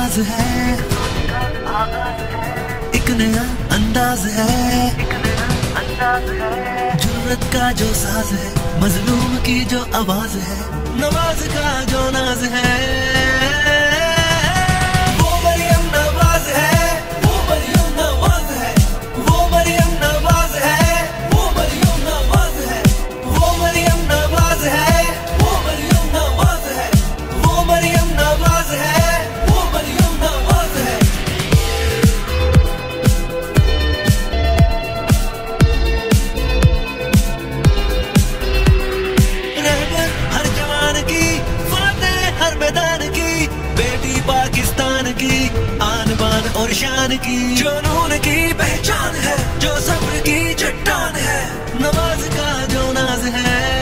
आगाज है, एक नया अंदाज है, जुर्रत का जो साज है, मजलूम की जो आवाज है, नवाज का जो नाज है। पाकिस्तान की आन बान और शान की, जो नून की पहचान है, जो सब्र की चट्टान है, नवाज का जो नाज है।